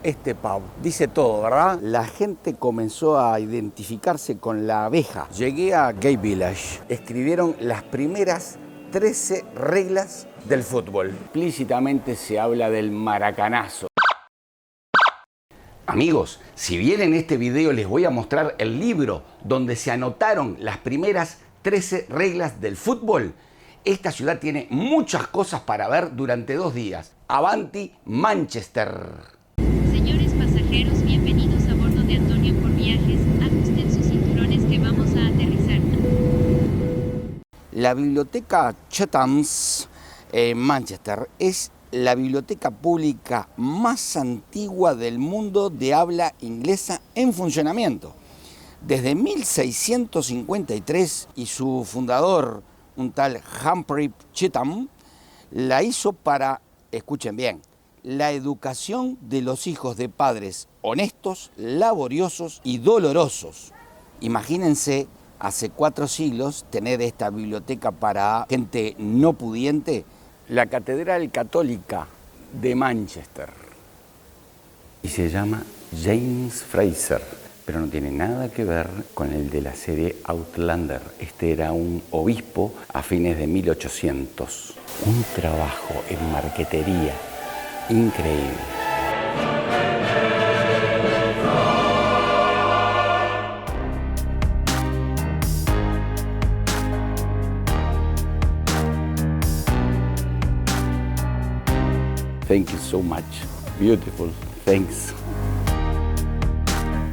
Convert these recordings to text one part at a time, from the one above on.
Este pub dice todo, ¿verdad? La gente comenzó a identificarse con la abeja. Llegué a Gay Village. Escribieron las primeras 13 reglas del fútbol. Explícitamente se habla del maracanazo. Amigos, si bien en este video les voy a mostrar el libro donde se anotaron las primeras 13 reglas del fútbol, esta ciudad tiene muchas cosas para ver durante 2 días. Avanti Manchester. Señores pasajeros, bienvenidos a bordo de Antonio por Viajes. Ajusten sus cinturones que vamos a aterrizar. La biblioteca Chetham's en Manchester es la biblioteca pública más antigua del mundo de habla inglesa en funcionamiento. Desde 1653 y su fundador, un tal Humphrey Chetham, la hizo para, escuchen bien, la educación de los hijos de padres honestos, laboriosos y dolorosos. Imagínense, hace 4 siglos, tener esta biblioteca para gente no pudiente. La Catedral Católica de Manchester. Y se llama James Fraser, pero no tiene nada que ver con el de la serie Outlander. Este era un obispo a fines de 1800. Un trabajo en marquetería increíble. Thank you so much. Beautiful. Thanks.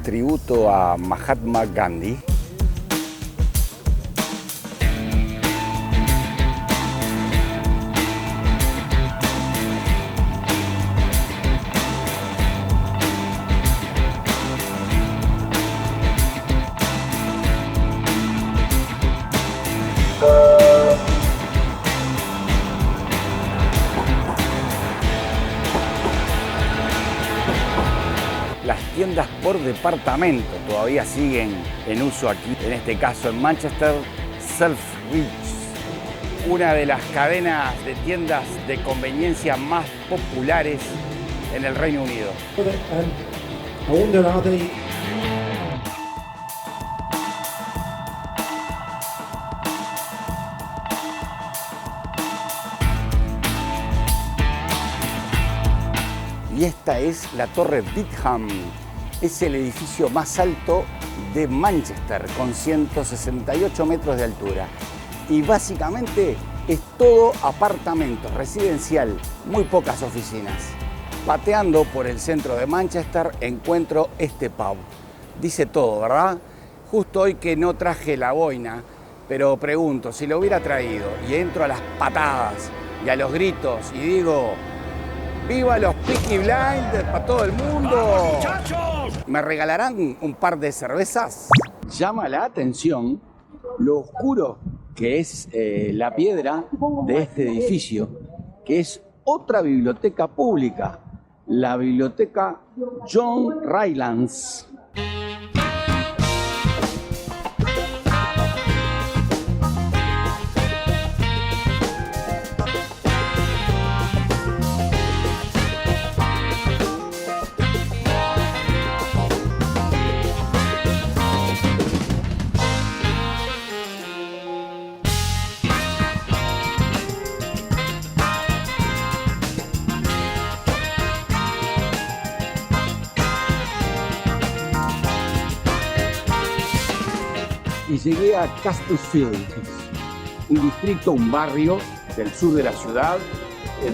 Tributo a Mahatma Gandhi. Las tiendas por departamento todavía siguen en uso aquí, en este caso en Manchester. Selfridges, una de las cadenas de tiendas de conveniencia más populares en el Reino Unido. I wonder, are they... Y esta es la Torre Bitham. Es el edificio más alto de Manchester, con 168 metros de altura. Y básicamente es todo apartamento residencial, muy pocas oficinas. Pateando por el centro de Manchester encuentro este pub. Dice todo, ¿verdad? Justo hoy que no traje la boina, pero pregunto, si lo hubiera traído y entro a las patadas y a los gritos y digo: ¡viva los Peaky Blinders para todo el mundo! ¡Vamos, muchachos! ¿Me regalarán un par de cervezas? Llama la atención lo oscuro que es la piedra de este edificio, que es otra biblioteca pública, la biblioteca John Rylands. Y llegué a Castlefield, un distrito, un barrio del sur de la ciudad,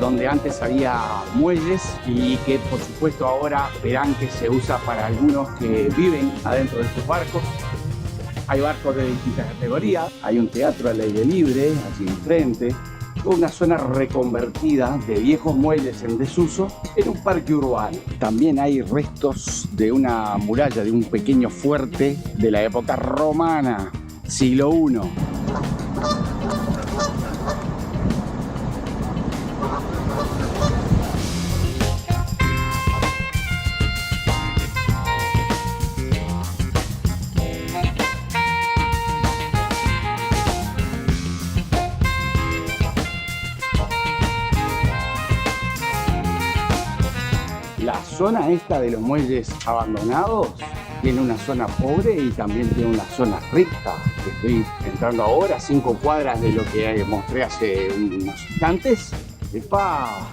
donde antes había muelles y que por supuesto ahora verán que se usa para algunos que viven adentro de estos barcos. Hay barcos de distintas categorías, hay un teatro al aire libre allí enfrente, una zona reconvertida de viejos muelles en desuso en un parque urbano. También hay restos de una muralla, de un pequeño fuerte de la época romana, siglo I. zona esta de los muelles abandonados tiene una zona pobre y también tiene una zona rica. Estoy entrando ahora a 5 cuadras de lo que mostré hace unos instantes. ¡Epa!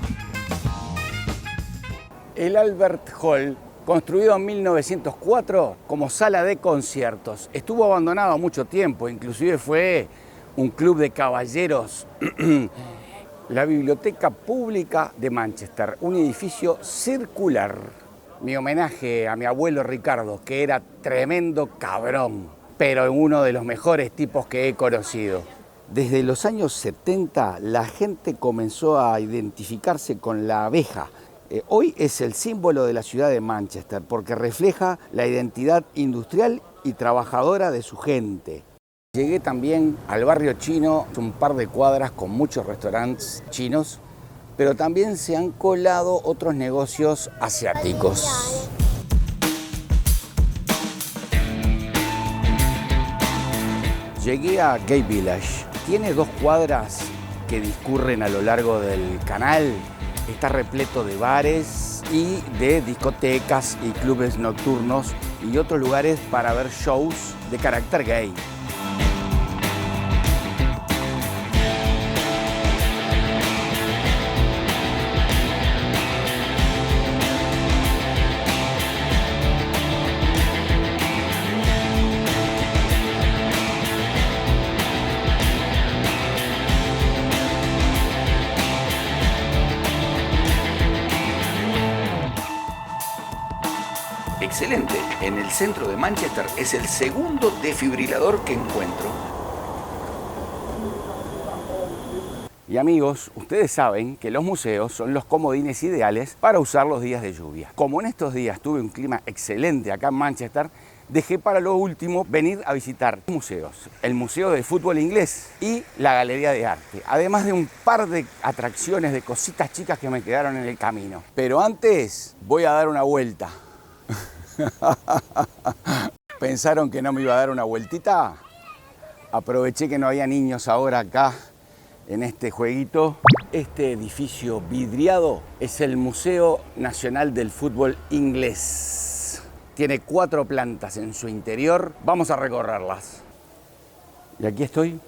El Albert Hall, construido en 1904 como sala de conciertos, estuvo abandonado mucho tiempo, inclusive fue un club de caballeros. La Biblioteca Pública de Manchester, un edificio circular. Mi homenaje a mi abuelo Ricardo, que era tremendo cabrón, pero uno de los mejores tipos que he conocido. Desde los años 70 la gente comenzó a identificarse con la abeja. Hoy es el símbolo de la ciudad de Manchester porque refleja la identidad industrial y trabajadora de su gente. Llegué también al barrio chino, un par de cuadras con muchos restaurantes chinos, pero también se han colado otros negocios asiáticos. Llegué a Gay Village. Tiene 2 cuadras que discurren a lo largo del canal. Está repleto de bares y de discotecas y clubes nocturnos y otros lugares para ver shows de carácter gay. Excelente, en el centro de Manchester es el segundo desfibrilador que encuentro. Y amigos, ustedes saben que los museos son los comodines ideales para usar los días de lluvia. Como en estos días tuve un clima excelente acá en Manchester, dejé para lo último venir a visitar museos. El Museo de Fútbol Inglés y la Galería de Arte. Además de un par de atracciones de cositas chicas que me quedaron en el camino. Pero antes voy a dar una vuelta. ¿Pensaron que no me iba a dar una vueltita? Aproveché que no había niños ahora acá en este jueguito. Este edificio vidriado es el Museo Nacional del Fútbol Inglés. Tiene 4 plantas en su interior. Vamos a recorrerlas. Y aquí estoy.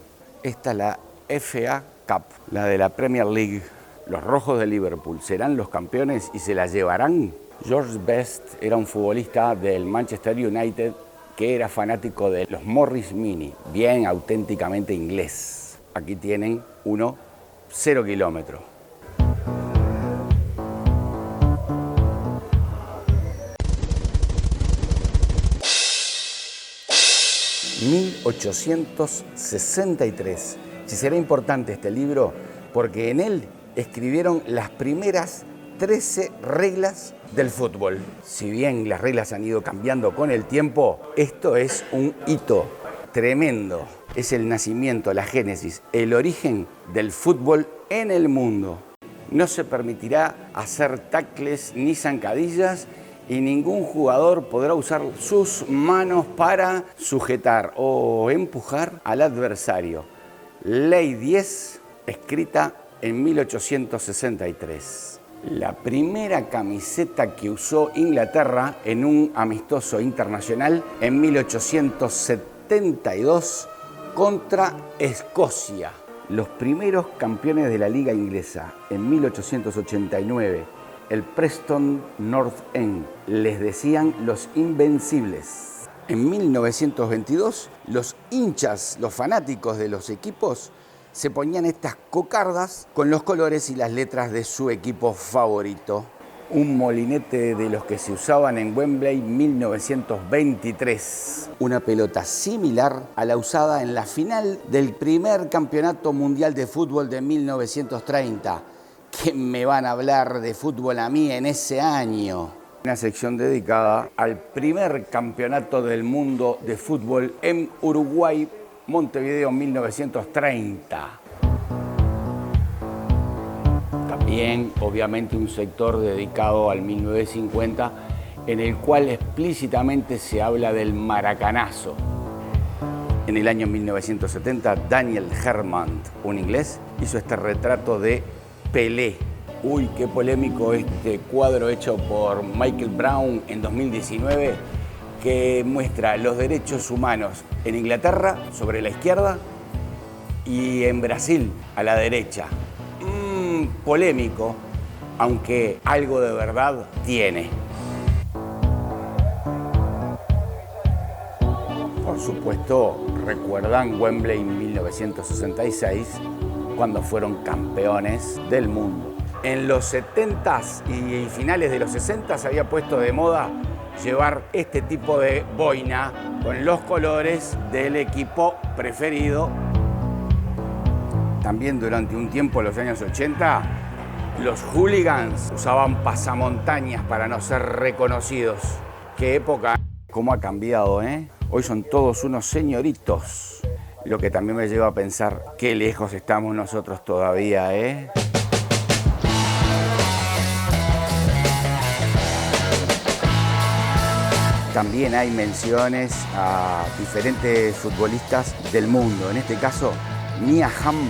Esta es la FA Cup, la de la Premier League. Los rojos de Liverpool serán los campeones y se la llevarán. George Best era un futbolista del Manchester United que era fanático de los Morris Mini, bien auténticamente inglés. Aquí tienen uno 0 kilómetros. ...1863. Si será importante este libro porque en él escribieron las primeras 13 reglas del fútbol. Si bien las reglas han ido cambiando con el tiempo, esto es un hito tremendo. Es el nacimiento, la génesis, el origen del fútbol en el mundo. No se permitirá hacer tacles ni zancadillas y ningún jugador podrá usar sus manos para sujetar o empujar al adversario. Ley 10, escrita en 1863. La primera camiseta que usó Inglaterra en un amistoso internacional en 1872 contra Escocia. Los primeros campeones de la Liga Inglesa en 1889, el Preston North End, les decían los Invencibles. En 1922, los hinchas, los fanáticos de los equipos, se ponían estas cocardas con los colores y las letras de su equipo favorito. Un molinete de los que se usaban en Wembley 1923. Una pelota similar a la usada en la final del primer campeonato mundial de fútbol de 1930. ¿Qué me van a hablar de fútbol a mí en ese año? Una sección dedicada al primer campeonato del mundo de fútbol en Uruguay, Montevideo 1930. También, obviamente, un sector dedicado al 1950, en el cual explícitamente se habla del maracanazo. En el año 1970, Daniel Herman, un inglés, hizo este retrato de Pelé. Uy, qué polémico este cuadro hecho por Michael Brown en 2019 que muestra los derechos humanos en Inglaterra sobre la izquierda y en Brasil a la derecha. Polémico, aunque algo de verdad tiene. Por supuesto, recuerdan Wembley en 1966, cuando fueron campeones del mundo. En los 70s y finales de los 60s se había puesto de moda llevar este tipo de boina con los colores del equipo preferido. También durante un tiempo, en los años 80, los hooligans usaban pasamontañas para no ser reconocidos. ¡Qué época! ¿Cómo ha cambiado, eh? Hoy son todos unos señoritos. Lo que también me lleva a pensar qué lejos estamos nosotros todavía, ¿eh? También hay menciones a diferentes futbolistas del mundo. En este caso, Mia Hamm,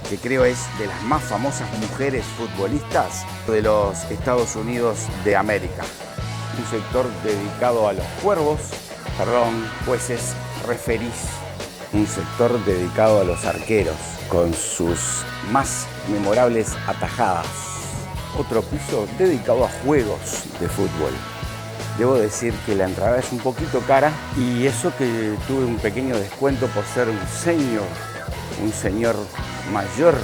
que creo es de las más famosas mujeres futbolistas de los Estados Unidos de América. Un sector dedicado a los jueces, referís. Un sector dedicado a los arqueros, con sus más memorables atajadas. Otro piso dedicado a juegos de fútbol. Debo decir que la entrada es un poquito cara y eso que tuve un pequeño descuento por ser un señor mayor,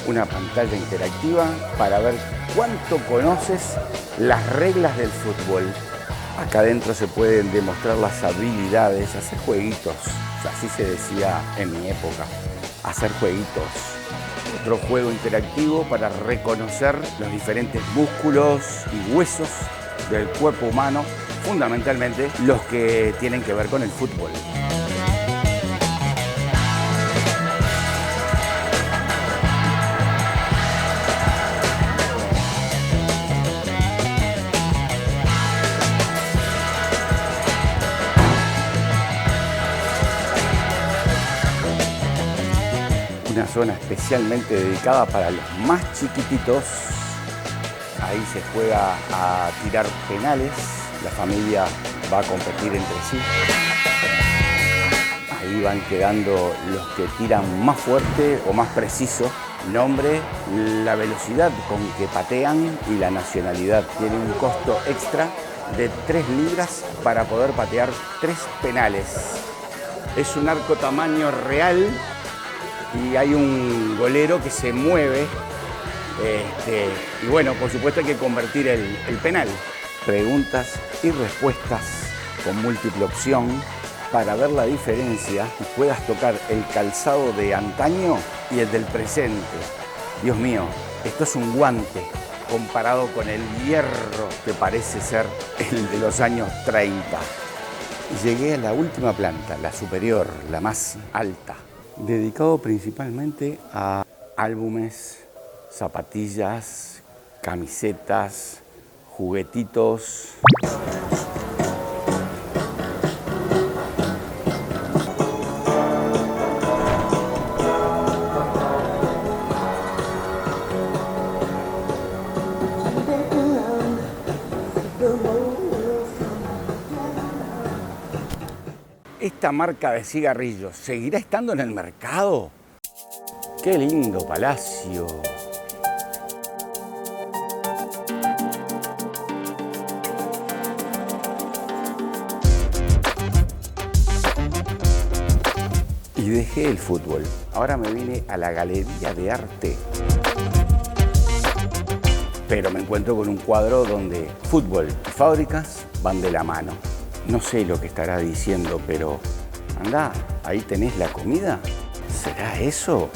una pantalla interactiva para ver cuánto conoces las reglas del fútbol. Acá adentro se pueden demostrar las habilidades, hacer jueguitos, así se decía en mi época, hacer jueguitos. Otro juego interactivo para reconocer los diferentes músculos y huesos del cuerpo humano, fundamentalmente los que tienen que ver con el fútbol. Una zona especialmente dedicada para los más chiquititos. Ahí se juega a tirar penales, la familia va a competir entre sí. Ahí van quedando los que tiran más fuerte o más preciso. Nombre, la velocidad con que patean y la nacionalidad. Tiene un costo extra de 3 libras para poder patear 3 penales. Es un arco tamaño real y hay un golero que se mueve. Y bueno, por supuesto hay que convertir el penal. Preguntas y respuestas con múltiple opción para ver la diferencia y puedas tocar el calzado de antaño y el del presente. Dios mío, esto es un guante comparado con el hierro que parece ser el de los años 30. Llegué a la última planta, la superior, la más alta, dedicado principalmente a álbumes, zapatillas, camisetas, juguetitos. ¿Esta marca de cigarrillos seguirá estando en el mercado? ¡Qué lindo palacio! Y dejé el fútbol. Ahora me vine a la galería de arte. Pero me encuentro con un cuadro donde fútbol y fábricas van de la mano. No sé lo que estará diciendo, pero anda, ahí tenés la comida. ¿Será eso?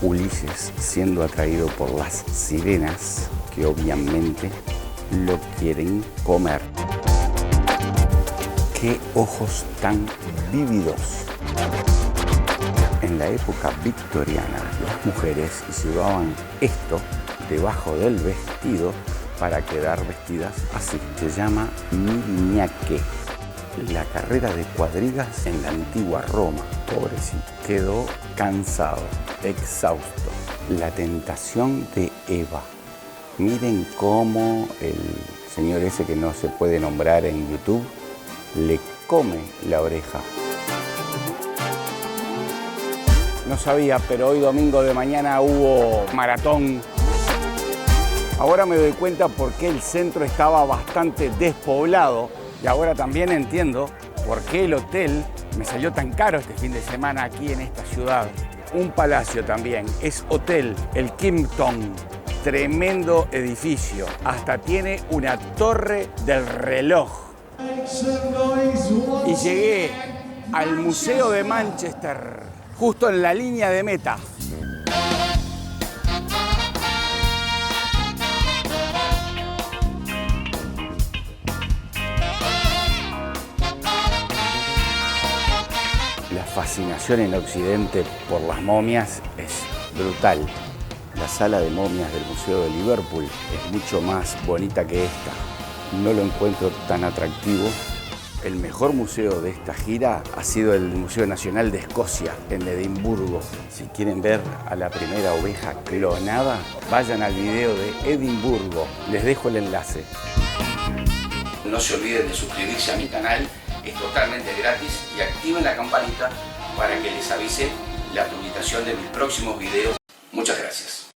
Ulises siendo atraído por las sirenas que obviamente lo quieren comer. ¡Qué ojos tan vívidos! En la época victoriana, las mujeres llevaban esto debajo del vestido para quedar vestidas así. Se llama miriñaque. La carrera de cuadrigas en la antigua Roma, pobrecito, quedó cansado, exhausto. La tentación de Eva. Miren cómo el señor ese que no se puede nombrar en YouTube le come la oreja. No sabía, pero hoy domingo de mañana hubo maratón. Ahora me doy cuenta por qué el centro estaba bastante despoblado y ahora también entiendo por qué el hotel me salió tan caro este fin de semana aquí en esta ciudad. Un palacio también, es hotel, el Kimpton. Tremendo edificio, hasta tiene una torre del reloj. Y llegué al Museo de Manchester, justo en la línea de meta. La fascinación en Occidente por las momias es brutal. La sala de momias del Museo de Liverpool es mucho más bonita que esta. No lo encuentro tan atractivo. El mejor museo de esta gira ha sido el Museo Nacional de Escocia, en Edimburgo. Si quieren ver a la primera oveja clonada, vayan al video de Edimburgo. Les dejo el enlace. No se olviden de suscribirse a mi canal, es totalmente gratis, y activen la campanita para que les avise la publicación de mis próximos videos. Muchas gracias.